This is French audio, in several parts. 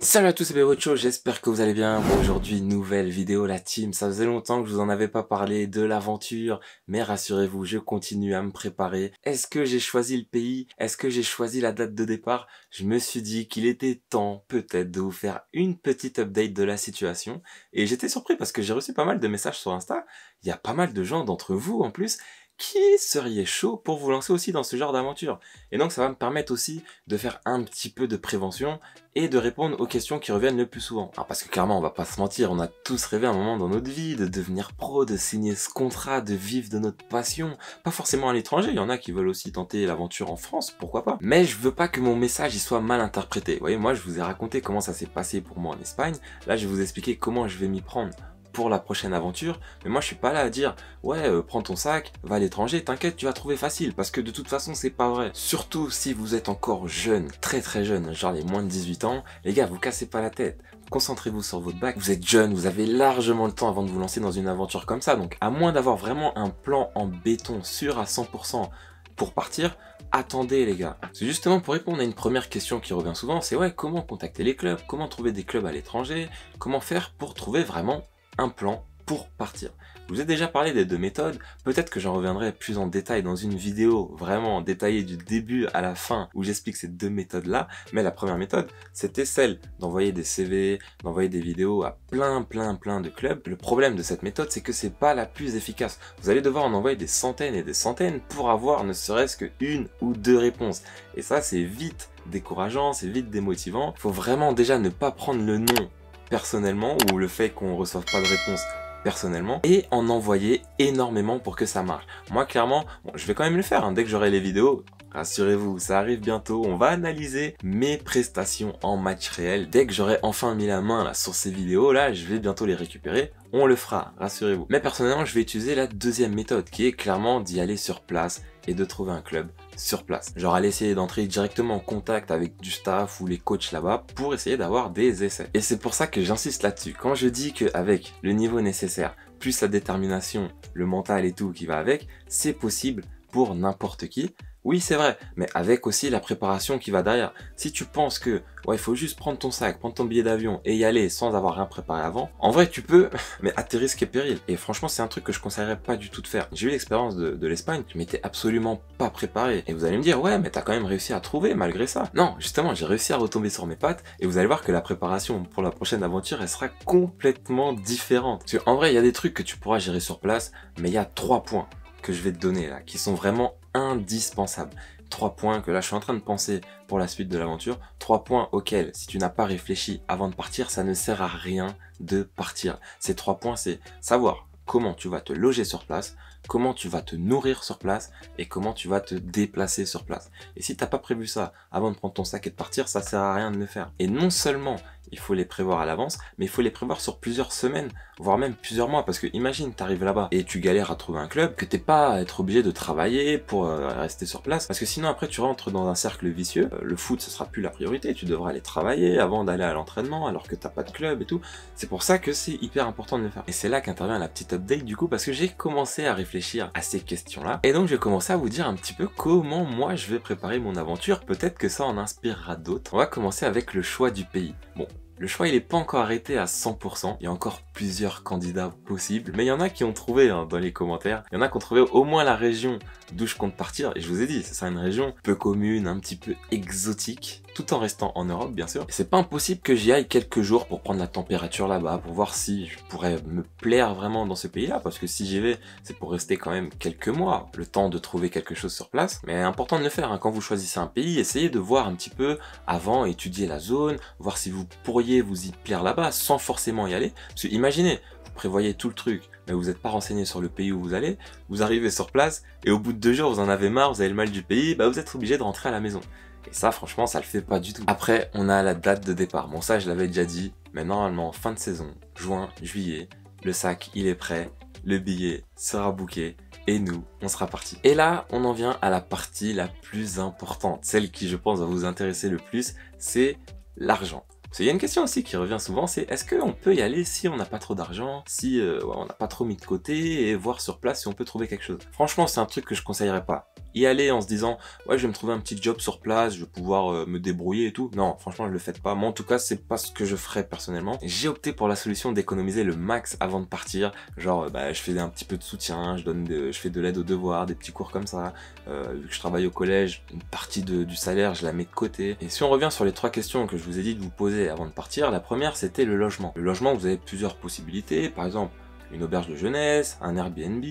Salut à tous, c'est Berocho, j'espère que vous allez bien. Bon, aujourd'hui, nouvelle vidéo la team. Ça faisait longtemps que je vous en avais pas parlé de l'aventure, mais rassurez-vous, je continue à me préparer. Est-ce que j'ai choisi le pays? Est-ce que j'ai choisi la date de départ? Je me suis dit qu'il était temps peut-être de vous faire une petite update de la situation. Et j'étais surpris parce que j'ai reçu pas mal de messages sur Insta. Il y a pas mal de gens d'entre vous en plus qui seriez chaud pour vous lancer aussi dans ce genre d'aventure. Et donc ça va me permettre aussi de faire un petit peu de prévention et de répondre aux questions qui reviennent le plus souvent. Alors parce que clairement, on va pas se mentir, on a tous rêvé un moment dans notre vie de devenir pro, de signer ce contrat, de vivre de notre passion. Pas forcément à l'étranger, il y en a qui veulent aussi tenter l'aventure en France, pourquoi pas. Mais je veux pas que mon message il soit mal interprété. Vous voyez, moi je vous ai raconté comment ça s'est passé pour moi en Espagne. Là, je vais vous expliquer comment je vais m'y prendre pour la prochaine aventure, mais moi je suis pas là à dire ouais prends ton sac, va à l'étranger, t'inquiète tu vas trouver facile, parce que de toute façon c'est pas vrai. Surtout si vous êtes encore jeune, très jeune, genre les moins de 18 ans, les gars vous cassez pas la tête, concentrez-vous sur votre bac, vous êtes jeune, vous avez largement le temps avant de vous lancer dans une aventure comme ça, donc à moins d'avoir vraiment un plan en béton sûr à 100% pour partir, attendez les gars. C'est justement pour répondre à une première question qui revient souvent, c'est ouais comment contacter les clubs, comment trouver des clubs à l'étranger, comment faire pour trouver vraiment un plan pour partir. Je vous ai déjà parlé des deux méthodes, peut-être que j'en reviendrai plus en détail dans une vidéo vraiment détaillée du début à la fin où j'explique ces deux méthodes là, mais la première méthode c'était celle d'envoyer des CV, d'envoyer des vidéos à plein de clubs. Le problème de cette méthode c'est que c'est pas la plus efficace, vous allez devoir en envoyer des centaines et des centaines pour avoir ne serait-ce que une ou deux réponses, et ça c'est vite décourageant, c'est vite démotivant. Il faut vraiment déjà ne pas prendre le nom personnellement ou le fait qu'on reçoive pas de réponse personnellement et en envoyer énormément pour que ça marche. Moi clairement, bon, je vais quand même le faire hein, dès que j'aurai les vidéos. Rassurez-vous, ça arrive bientôt, on va analyser mes prestations en match réel. Dès que j'aurai enfin mis la main là, sur ces vidéos, là, je vais bientôt les récupérer. On le fera, rassurez-vous. Mais personnellement, je vais utiliser la deuxième méthode, qui est clairement d'y aller sur place et de trouver un club sur place. Genre aller essayer d'entrer directement en contact avec du staff ou les coachs là-bas pour essayer d'avoir des essais. Et c'est pour ça que j'insiste là-dessus. Quand je dis qu'avec le niveau nécessaire, plus la détermination, le mental et tout qui va avec, c'est possible pour n'importe qui. Oui, c'est vrai, mais avec aussi la préparation qui va derrière. Si tu penses que ouais, il faut juste prendre ton sac, prendre ton billet d'avion et y aller sans avoir rien préparé avant, en vrai, tu peux, mais à tes risques et périls. Et franchement, c'est un truc que je conseillerais pas du tout de faire. J'ai eu l'expérience de l'Espagne, je m'étais absolument pas préparé. Et vous allez me dire, ouais, mais t'as quand même réussi à trouver malgré ça. Non, justement, j'ai réussi à retomber sur mes pattes et vous allez voir que la préparation pour la prochaine aventure, elle sera complètement différente. Parce qu'en vrai, il y a des trucs que tu pourras gérer sur place, mais il y a 3 points que je vais te donner là, qui sont vraiment indispensables. 3 points que là je suis en train de penser pour la suite de l'aventure, 3 points auxquels si tu n'as pas réfléchi avant de partir, ça ne sert à rien de partir. Ces 3 points, c'est savoir comment tu vas te loger sur place, comment tu vas te nourrir sur place et comment tu vas te déplacer sur place. Et si t'as pas prévu ça avant de prendre ton sac et de partir, ça sert à rien de le faire. Et non seulement il faut les prévoir à l'avance, mais il faut les prévoir sur plusieurs semaines, voire même plusieurs mois, parce que imagine, t'arrives là-bas et tu galères à trouver un club, que t'es pas à être obligé de travailler pour rester sur place, parce que sinon après tu rentres dans un cercle vicieux, le foot ce sera plus la priorité, tu devras aller travailler avant d'aller à l'entraînement, alors que t'as pas de club et tout. C'est pour ça que c'est hyper important de le faire. Et c'est là qu'intervient la petite update du coup, parce que j'ai commencé à réfléchir à ces questions-là, et donc j'ai commencé à vous dire un petit peu comment moi je vais préparer mon aventure, peut-être que ça en inspirera d'autres. On va commencer avec le choix du pays. Bon, le choix il est pas encore arrêté à 100%, il y a encore plusieurs candidats possibles, mais il y en a qui ont trouvé hein, dans les commentaires, il y en a qui ont trouvé au moins la région d'où je compte partir, et je vous ai dit, c'est une région peu commune, un petit peu exotique, tout en restant en Europe bien sûr. Et c'est pas impossible que j'y aille quelques jours pour prendre la température là-bas, pour voir si je pourrais me plaire vraiment dans ce pays-là, parce que si j'y vais, c'est pour rester quand même quelques mois, le temps de trouver quelque chose sur place. Mais important de le faire, hein. Quand vous choisissez un pays, essayez de voir un petit peu avant, étudier la zone, voir si vous pourriez vous y plaire là-bas sans forcément y aller. Parce que imaginez, vous prévoyez tout le truc, mais vous n'êtes pas renseigné sur le pays où vous allez, vous arrivez sur place, et au bout de 2 jours, vous en avez marre, vous avez le mal du pays, bah vous êtes obligé de rentrer à la maison. Et ça, franchement, ça le fait pas du tout. Après, on a la date de départ. Bon, ça, je l'avais déjà dit, mais normalement, fin de saison, juin, juillet, le sac, il est prêt, le billet sera booké, et nous, on sera parti. Et là, on en vient à la partie la plus importante, celle qui, je pense, va vous intéresser le plus, c'est l'argent. Parce qu'il y a une question aussi qui revient souvent, c'est est-ce qu'on peut y aller si on n'a pas trop d'argent, si on n'a pas trop mis de côté, et voir sur place si on peut trouver quelque chose. Franchement, c'est un truc que je conseillerais pas. y aller en se disant ouais, je vais me trouver un petit job sur place, je vais pouvoir me débrouiller et tout. Non, franchement, je le fais pas. Moi, en tout cas, c'est pas ce que je ferais personnellement. J'ai opté pour la solution d'économiser le max avant de partir. Genre, je fais un petit peu de soutien, je fais de l'aide aux devoirs, des petits cours comme ça. Vu que je travaille au collège, une partie du salaire, je la mets de côté. Et si on revient sur les 3 questions que je vous ai dit de vous poser avant de partir, la première, c'était le logement. Le logement, vous avez plusieurs possibilités. Par exemple, une auberge de jeunesse, un Airbnb,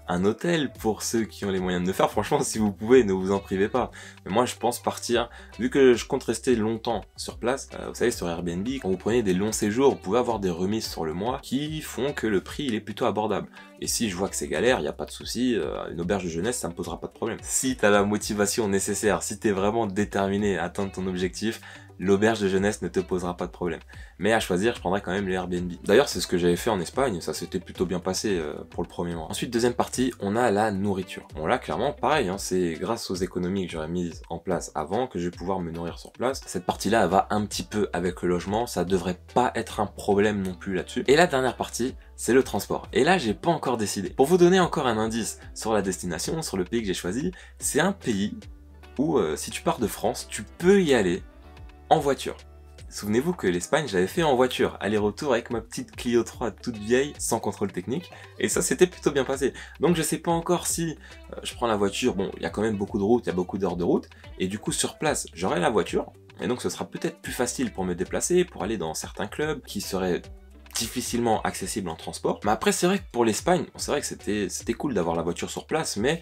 un hôtel pour ceux qui ont les moyens de le faire. Franchement, si vous pouvez, ne vous en privez pas. Mais moi, je pense partir, vu que je compte rester longtemps sur place, vous savez, sur Airbnb, quand vous prenez des longs séjours, vous pouvez avoir des remises sur le mois qui font que le prix, il est plutôt abordable. Et si je vois que c'est galère, il n'y a pas de souci, une auberge de jeunesse, ça me posera pas de problème. Si tu as la motivation nécessaire, si tu es vraiment déterminé à atteindre ton objectif, l'auberge de jeunesse ne te posera pas de problème. Mais à choisir, je prendrai quand même les Airbnb. D'ailleurs, c'est ce que j'avais fait en Espagne, ça s'était plutôt bien passé pour le premier mois. Ensuite, deuxième partie, on a la nourriture. Bon là, clairement, pareil, hein, c'est grâce aux économies que j'aurais mises en place avant que je vais pouvoir me nourrir sur place. Cette partie-là, elle va un petit peu avec le logement, ça devrait pas être un problème non plus là-dessus. Et la dernière partie, c'est le transport. Et là, j'ai pas encore décidé. Pour vous donner encore un indice sur la destination, sur le pays que j'ai choisi, c'est un pays où, si tu pars de France, tu peux y aller en voiture. Souvenez-vous que l'Espagne, j'avais fait en voiture, aller-retour avec ma petite Clio 3 toute vieille, sans contrôle technique, et ça s'était plutôt bien passé. Donc je sais pas encore si je prends la voiture, bon, il y a quand même beaucoup de routes, il y a beaucoup d'heures de route, et du coup sur place, j'aurai la voiture, et donc ce sera peut-être plus facile pour me déplacer, pour aller dans certains clubs qui seraient difficilement accessibles en transport. Mais après, c'est vrai que pour l'Espagne, c'est vrai que c'était cool d'avoir la voiture sur place, mais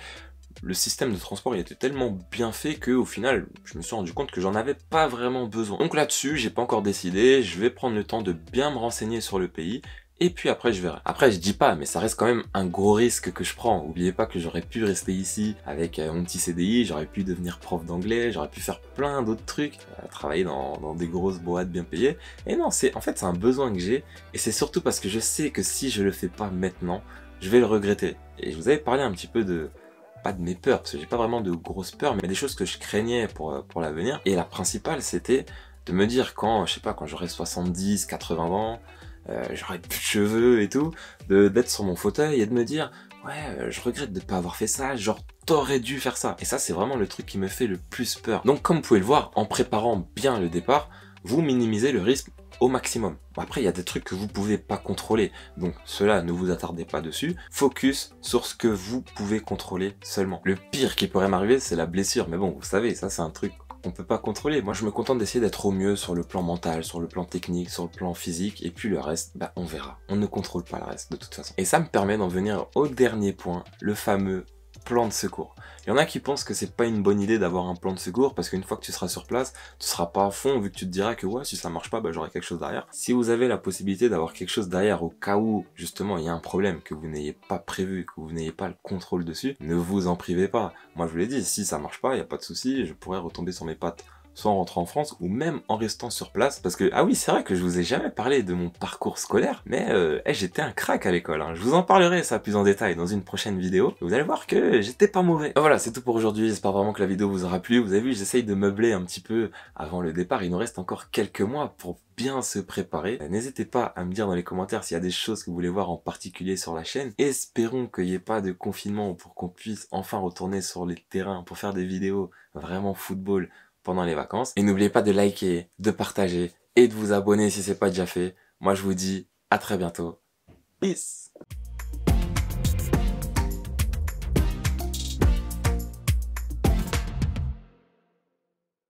le système de transport il était tellement bien fait que au final je me suis rendu compte que j'en avais pas vraiment besoin. Donc là-dessus j'ai pas encore décidé, je vais prendre le temps de bien me renseigner sur le pays et puis après je verrai. Après je dis pas, mais ça reste quand même un gros risque que je prends. Oubliez pas que j'aurais pu rester ici avec mon petit CDI, j'aurais pu devenir prof d'anglais, j'aurais pu faire plein d'autres trucs, travailler dans des grosses boîtes bien payées. Et non, en fait c'est un besoin que j'ai et c'est surtout parce que je sais que si je le fais pas maintenant, je vais le regretter. Et je vous avais parlé un petit peu pas de mes peurs, parce que j'ai pas vraiment de grosses peurs, mais des choses que je craignais pour l'avenir. Et la principale, c'était de me dire quand, je sais pas, quand j'aurai 70, 80 ans, j'aurai plus de cheveux et tout, d'être sur mon fauteuil et de me dire, ouais, je regrette de pas avoir fait ça, genre, t'aurais dû faire ça. Et ça, c'est vraiment le truc qui me fait le plus peur. Donc, comme vous pouvez le voir, en préparant bien le départ, vous minimisez le risque au maximum. Bon, après, il y a des trucs que vous pouvez pas contrôler, donc cela, ne vous attardez pas dessus. Focus sur ce que vous pouvez contrôler seulement. Le pire qui pourrait m'arriver, c'est la blessure, mais bon, vous savez, ça c'est un truc qu'on peut pas contrôler. Moi, je me contente d'essayer d'être au mieux sur le plan mental, sur le plan technique, sur le plan physique, et puis le reste, on verra. On ne contrôle pas le reste de toute façon. Et ça me permet d'en venir au dernier point, le fameux plan de secours. Il y en a qui pensent que c'est pas une bonne idée d'avoir un plan de secours parce qu'une fois que tu seras sur place, tu seras pas à fond vu que tu te diras que ouais, si ça marche pas, j'aurai quelque chose derrière. Si vous avez la possibilité d'avoir quelque chose derrière au cas où justement il y a un problème que vous n'ayez pas prévu, que vous n'ayez pas le contrôle dessus, ne vous en privez pas. Moi je vous l'ai dit, si ça marche pas, il y a pas de souci, je pourrais retomber sur mes pattes soit en rentrant en France ou même en restant sur place parce que ah oui c'est vrai que je vous ai jamais parlé de mon parcours scolaire mais j'étais un crack à l'école hein. Je vous en parlerai ça plus en détail dans une prochaine vidéo, vous allez voir que j'étais pas mauvais. Voilà, c'est tout pour aujourd'hui, j'espère vraiment que la vidéo vous aura plu. Vous avez vu, j'essaye de meubler un petit peu avant le départ, il nous reste encore quelques mois pour bien se préparer. N'hésitez pas à me dire dans les commentaires s'il y a des choses que vous voulez voir en particulier sur la chaîne. Espérons qu'il n'y ait pas de confinement pour qu'on puisse enfin retourner sur les terrains pour faire des vidéos vraiment football pendant les vacances. Et n'oubliez pas de liker, de partager et de vous abonner si c'est pas déjà fait. Moi je vous dis à très bientôt. Peace!